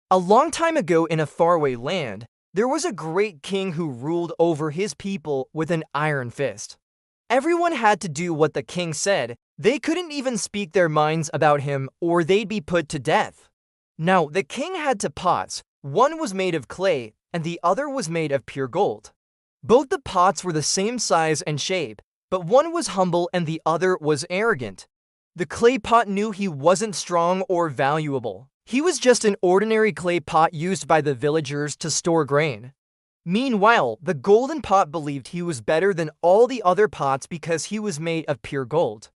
A long time ago in a faraway land, there was a great king who ruled over his people with an iron fist. Everyone had to do what the king said. They couldn't even speak their minds about him or they'd be put to death. Now, the king had two pots. One was made of clay and the other was made of pure gold. Both the pots were the same size and shape, but one was humble and the other was arrogant. The clay pot knew he wasn't strong or valuable. He was just an ordinary clay pot used by the villagers to store grain. Meanwhile, the golden pot believed he was better than all the other pots because he was made of pure gold.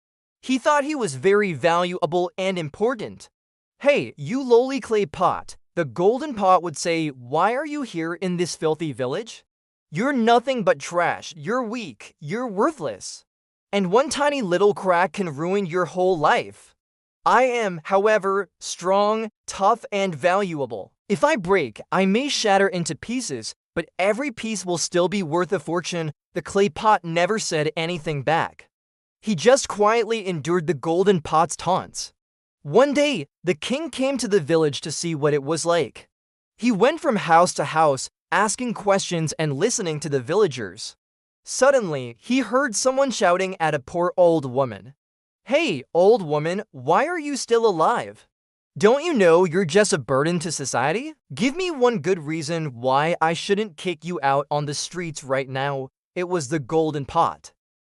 He thought he was very valuable and important. "Hey, you lowly clay pot," the golden pot would say, "why are you here in this filthy village? You're nothing but trash, you're weak, you're worthless. And one tiny little crack can ruin your whole life. I am, however, strong, tough, and valuable. If I break, I may shatter into pieces, but every piece will still be worth a fortune." The clay pot never said anything back. He just quietly endured the golden pot's taunts. One day, the king came to the village to see what it was like. He went from house to house, asking questions and listening to the villagers. Suddenly, he heard someone shouting at a poor old woman. "Hey, old woman, why are you still alive? Don't you know you're just a burden to society? Give me one good reason why I shouldn't kick you out on the streets right now." It was the golden pot.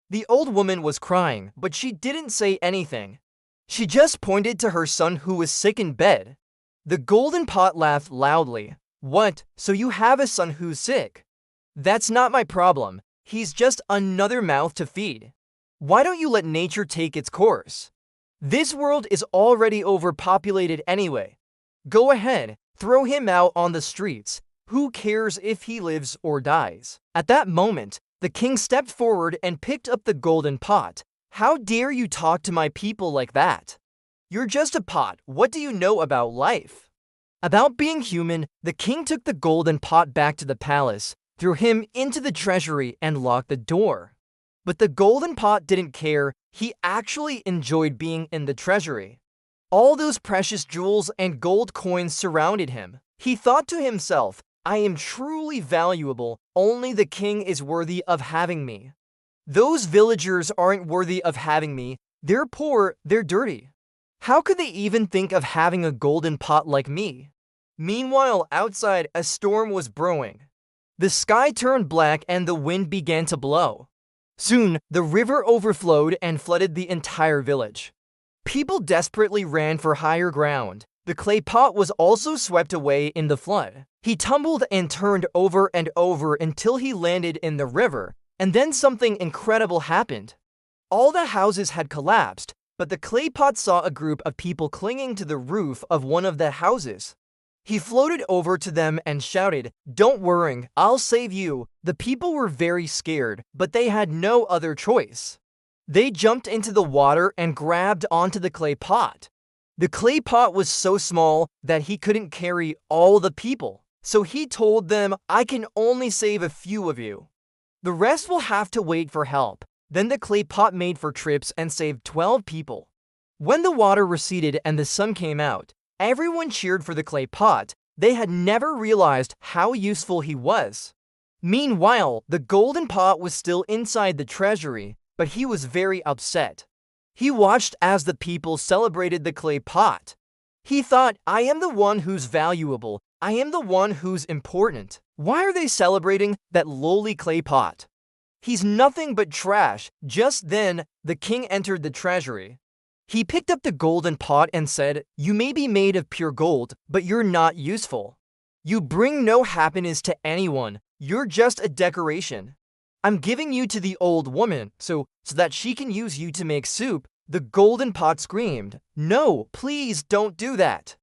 The old woman was crying, but she didn't say anything. She just pointed to her son who was sick in bed. The golden pot laughed loudly. "What, so you have a son who's sick? That's not my problem. He's just another mouth to feed. Why don't you let nature take its course? This world is already overpopulated anyway. Go ahead, throw him out on the streets. Who cares if he lives or dies?" At that moment, the king stepped forward and picked up the golden pot. "How dare you talk to my people like that? You're just a pot. What do you know about life?" About being human, the king took the golden pot back to the palace, threw him into the treasury, and locked the door. But the golden pot didn't care. He actually enjoyed being in the treasury. All those precious jewels and gold coins surrounded him. He thought to himself, "I am truly valuable. Only the king is worthy of having me. Those villagers aren't worthy of having me. They're poor, they're dirty. How could they even think of having a golden pot like me?" Meanwhile, outside, a storm was brewing. The sky turned black and the wind began to blow. Soon, the river overflowed and flooded the entire village. People desperately ran for higher ground. The clay pot was also swept away in the flood. He tumbled and turned over and over until he landed in the river, and then something incredible happened. All the houses had collapsed, but the clay pot saw a group of people clinging to the roof of one of the houses. He floated over to them and shouted, "Don't worry, I'll save you." The people were very scared, but they had no other choice. They jumped into the water and grabbed onto the clay pot. The clay pot was so small that he couldn't carry all the people. So he told them, "I can only save a few of you. The rest will have to wait for help." Then the clay pot made for trips and saved 12 people. When the water receded and the sun came out, everyone cheered for the clay pot. They had never realized how useful he was. Meanwhile, the golden pot was still inside the treasury, but he was very upset. He watched as the people celebrated the clay pot. He thought, "I am the one who's valuable. I am the one who's important. Why are they celebrating that lowly clay pot? He's nothing but trash." Just then, the king entered the treasury. He picked up the golden pot and said, "You may be made of pure gold, but you're not useful. You bring no happiness to anyone. You're just a decoration. I'm giving you to the old woman so that she can use you to make soup." The golden pot screamed, "No, please don't do that.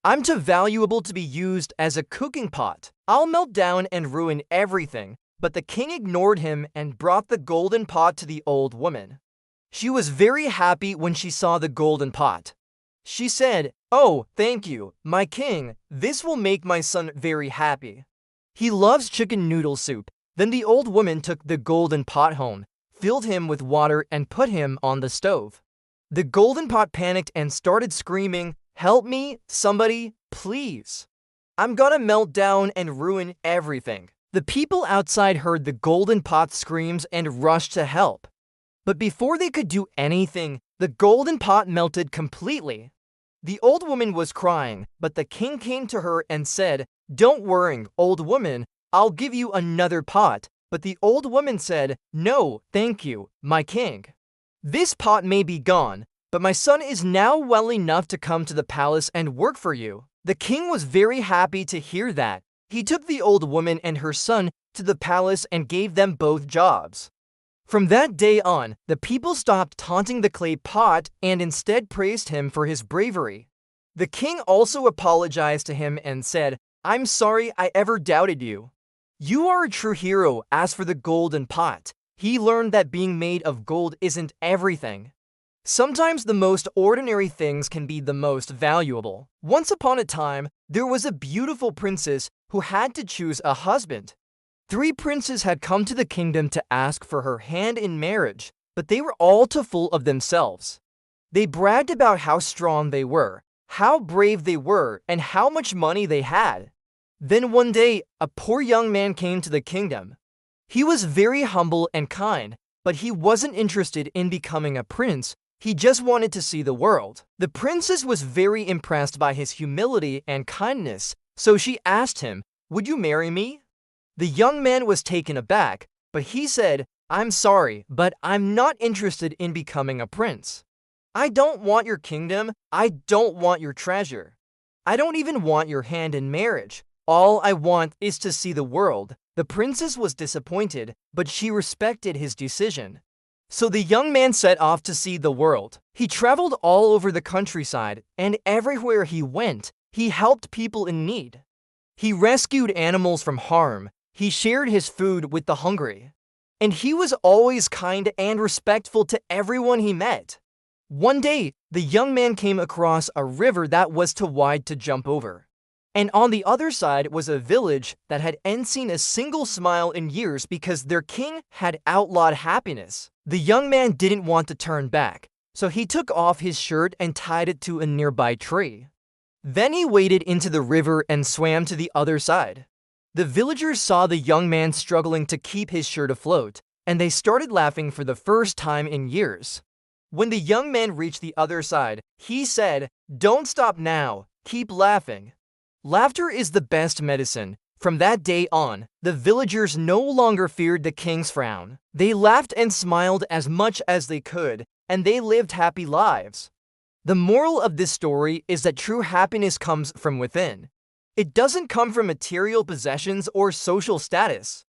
I'm too valuable to be used as a cooking pot. I'll melt down and ruin everything." But the king ignored him and brought the golden pot to the old woman. She was very happy when she saw the golden pot. She said, "Oh, thank you, my king. This will make my son very happy. He loves chicken noodle soup." Then the old woman took the golden pot home, filled him with water, and put him on the stove. The golden pot panicked and started screaming, "Help me, somebody, please." I'm gonna melt down and ruin everything." The people outside heard the golden pot screams and rushed to help. But before they could do anything, the golden pot melted completely. The old woman was crying, but the king came to her and said, "Don't worry, old woman, I'll give you another pot." But the old woman said, "No, thank you, my king. This pot may be gone, but my son is now well enough to come to the palace and work for you." The king was very happy to hear that. He took the old woman and her son to the palace and gave them both jobs. From that day on, the people stopped taunting the clay pot and instead praised him for his bravery. The king also apologized to him and said, "I'm sorry I ever doubted you. You are a true hero." As for the golden pot, he learned that being made of gold isn't everything. Sometimes the most ordinary things can be the most valuable. Once upon a time, there was a beautiful princess who had to choose a husband. 3 princes had come to the kingdom to ask for her hand in marriage, but they were all too full of themselves. They bragged about how strong they were, how brave they were, and how much money they had. Then one day, a poor young man came to the kingdom. He was very humble and kind, but he wasn't interested in becoming a prince. He just wanted to see the world. The princess was very impressed by his humility and kindness, so she asked him, "Would you marry me?" The young man was taken aback, but he said, "I'm sorry, but I'm not interested in becoming a prince. I don't want your kingdom. I don't want your treasure. I don't even want your hand in marriage. All I want is to see the world." The princess was disappointed, but she respected his decision. So the young man set off to see the world. He traveled all over the countryside, and everywhere he went, he helped people in need. He rescued animals from harm. He shared his food with the hungry. And he was always kind and respectful to everyone he met. One day, the young man came across a river that was too wide to jump over. And on the other side was a village that hadn't seen a single smile in years because their king had outlawed happiness. The young man didn't want to turn back, so he took off his shirt and tied it to a nearby tree. Then he waded into the river and swam to the other side. The villagers saw the young man struggling to keep his shirt afloat, and they started laughing for the first time in years. When the young man reached the other side, he said, "Don't stop now, keep laughing. Laughter is the best medicine." From that day on, the villagers no longer feared the king's frown. They laughed and smiled as much as they could, and they lived happy lives. The moral of this story is that true happiness comes from within. It doesn't come from material possessions or social status.